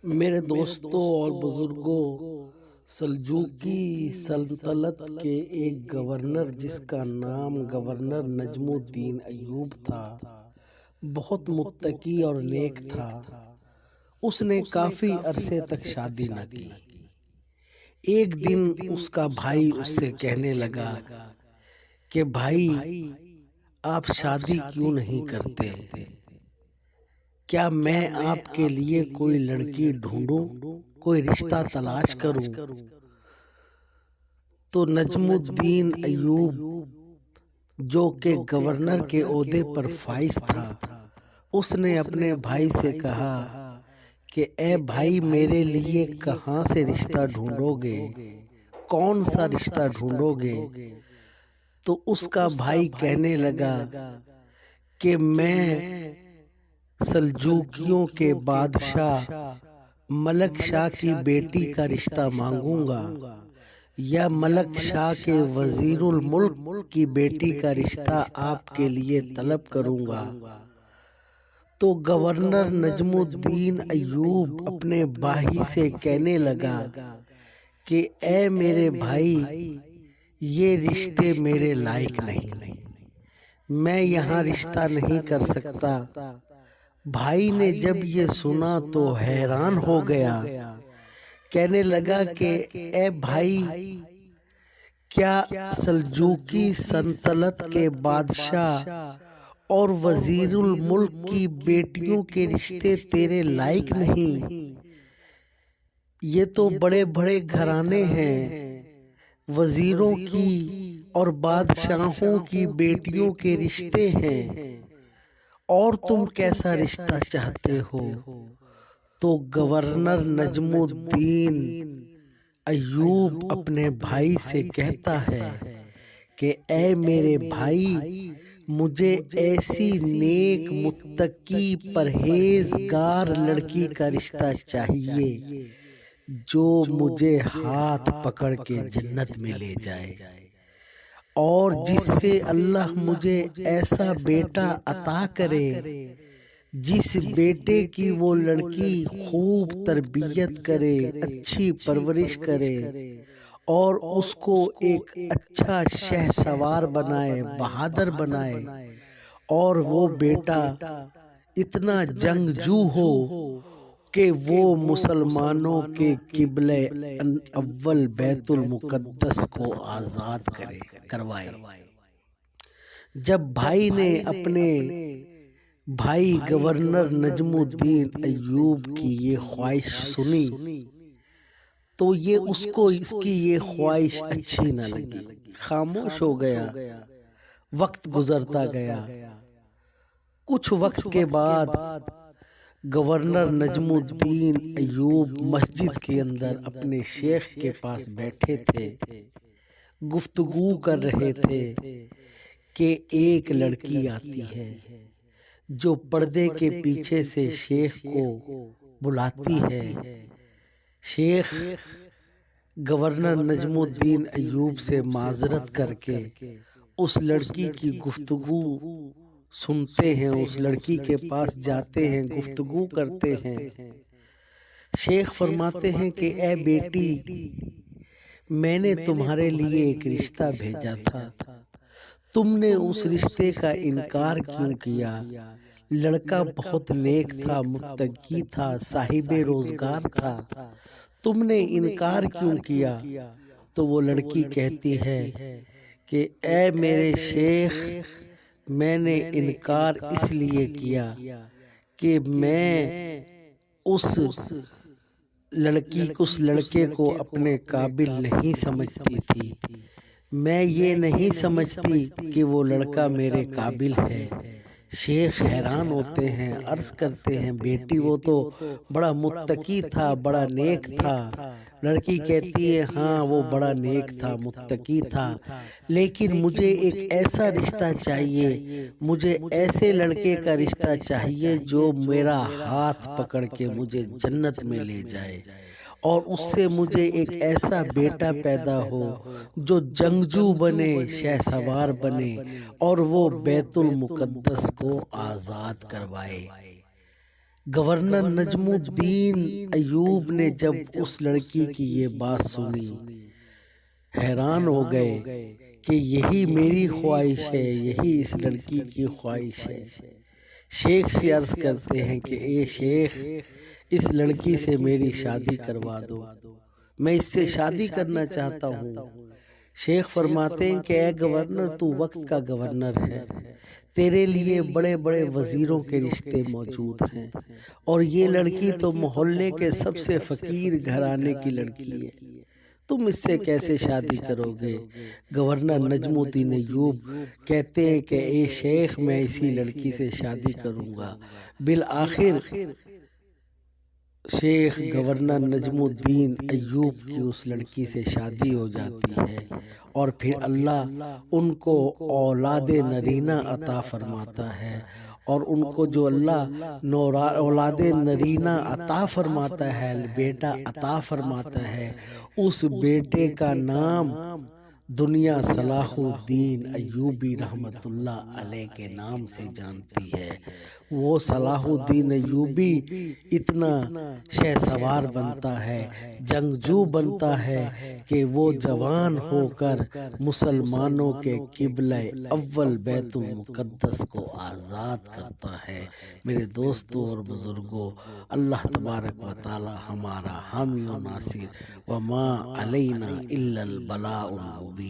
میرے دوستوں اور بزرگوں، سلجوقی سلطنت کے ایک گورنر جس کا نام گورنر نجم الدین ایوب تھا بہت متقی اور نیک تھا۔ اس نے کافی عرصے تک شادی نہ کی۔ ایک دن اس کا بھائی اس سے کہنے لگا کہ بھائی، آپ شادی کیوں نہیں کرتے؟ کیا میں آپ کے لیے کوئی لڑکی ڈھونڈوں، کوئی رشتہ تلاش کروں؟ تو نجم الدین ایوب جو کہ گورنر کے عہدے پر فائز تھا، اس نے اپنے بھائی سے کہا کہ اے بھائی، میرے لیے کہاں سے رشتہ ڈھونڈو گے؟ کون سا رشتہ ڈھونڈو گے؟ تو اس کا بھائی کہنے لگا کہ میں سلجوقیوں کے بادشاہ ملک شاہ کی بیٹی کا رشتہ مانگوں گا، یا ملک شاہ کے وزیر الملک کی بیٹی کا رشتہ آپ کے لیے طلب کروں گا۔ تو گورنر نجم الدین ایوب اپنے بھائی سے کہنے لگا کہ اے میرے بھائی، یہ رشتے میرے لائق نہیں، میں یہاں رشتہ نہیں کر سکتا۔ بھائی نے جب یہ سنا تو حیران ہو گیا، کہنے لگا کہ اے بھائی، کیا سلجوقی سلطنت کے بادشاہ اور وزیر الملک کی بیٹیوں کے رشتے تیرے لائق نہیں؟ یہ تو بڑے بڑے گھرانے ہیں، وزیروں کی اور بادشاہوں کی بیٹیوں کے رشتے ہیں، اور تم کیسا رشتہ چاہتے ہو؟ تو گورنر نجم الدین ایوب اپنے بھائی سے کہتا ہے کہ اے میرے بھائی، مجھے ایسی نیک متقی پرہیزگار لڑکی کا رشتہ چاہیے جو مجھے ہاتھ پکڑ کے جنت میں لے جائے، اور جس سے اللہ مجھے ایسا بیٹا عطا کرے جس بیٹے کی وہ لڑکی خوب تربیت کرے، اچھی پرورش کرے، اور اس کو ایک اچھا شہسوار بنائے، بہادر بنائے، اور وہ بیٹا اتنا جنگجو ہو کہ وہ مسلمانوں کے قبلہ اول بیت المقدس کو آزاد کروائے۔ جب بھائی نے اپنے بھائی گورنر نجم الدین ایوب کی یہ خواہش سنی تو اس کی یہ خواہش اچھی نہ لگی، خاموش ہو گیا۔ وقت گزرتا گیا۔ کچھ وقت کے بعد گورنر نجم الدین ایوب مسجد کے اندر اپنے شیخ کے پاس بیٹھے تھے، گفتگو کر رہے تھے کہ ایک لڑکی آتی ہے جو پردے کے پیچھے سے شیخ کو بلاتی ہے۔ شیخ گورنر نجم الدین ایوب سے معذرت کر کے اس لڑکی کی گفتگو سنتے ہیں، اس لڑکی کے پاس جاتے ہیں، گفتگو کرتے ہیں۔ شیخ فرماتے ہیں کہ اے بیٹی، میں نے تمہارے لیے ایک رشتہ بھیجا تھا، تم نے اس رشتے کا انکار کیوں کیا؟ لڑکا بہت نیک تھا، متقی تھا، صاحب روزگار تھا، تم نے انکار کیوں کیا؟ تو وہ لڑکی کہتی ہے کہ اے میرے شیخ، میں نے انکار اس لیے کیا کہ میں اس لڑکے کو اپنے قابل نہیں سمجھتی تھی، میں یہ نہیں سمجھتی کہ وہ لڑکا میرے قابل ہے۔ شیخ حیران ہوتے ہیں، عرض کرتے ہیں بیٹی، وہ تو بڑا متقی تھا، بڑا نیک تھا۔ لڑکی کہتی ہے ہاں، وہ بڑا نیک تھا، متقی تھا، لیکن مجھے ایک ایسا رشتہ چاہیے، مجھے ایسے لڑکے کا رشتہ چاہیے جو میرا ہاتھ پکڑ کے مجھے جنت میں لے جائے، اور اس سے مجھے ایک ایسا بیٹا پیدا ہو جو جنگجو بنے، شہسوار بنے، اور وہ بیت المقدس کو آزاد کروائے۔ گورنر نجم الدین ایوب نے جب اس لڑکی کی یہ بات سنی حیران ہو گئے کہ یہی میری خواہش ہے، یہی اس لڑکی کی خواہش ہے۔ شیخ سے عرض کرتے ہیں کہ اے شیخ، اس لڑکی سے میری شادی کروا دو، میں اس سے شادی کرنا چاہتا ہوں۔ شیخ فرماتے ہیں کہ اے گورنر، تو وقت کا گورنر ہے، تیرے لیے بڑے بڑے وزیروں کے رشتے موجود ہیں، اور یہ لڑکی تو محلے کے سب سے فقیر گھرانے کی لڑکی ہے، تم اس سے کیسے شادی کرو گے؟ گورنر نجم الدین ایوب کہتے ہیں کہ اے شیخ، میں اسی لڑکی سے شادی کروں گا۔ بالآخر شیخ گورنر نجم الدین ایوب کی اس لڑکی سے شادی ہو جاتی ہے، اور پھر اللہ ان کو اولاد نرینہ عطا فرماتا ہے، اور ان کو جو اللہ اولاد نرینہ عطا فرماتا ہے، بیٹا عطا فرماتا ہے، اس بیٹے کا نام دنیا صلاح الدین ایوبی رحمت اللہ علیہ کے نام سے جانتی ہے۔ وہ صلاح الدین ایوبی اتنا شہ سوار بنتا ہے، جنگجو بنتا ہے کہ وہ جوان ہو کر مسلمانوں کے قبلہ اول بیت المقدس کو آزاد کرتا ہے۔ میرے دوستوں اور بزرگوں، اللہ تبارک و تعالی ہمارا حامی و ناصر، وما علینا الا البلاء المبین۔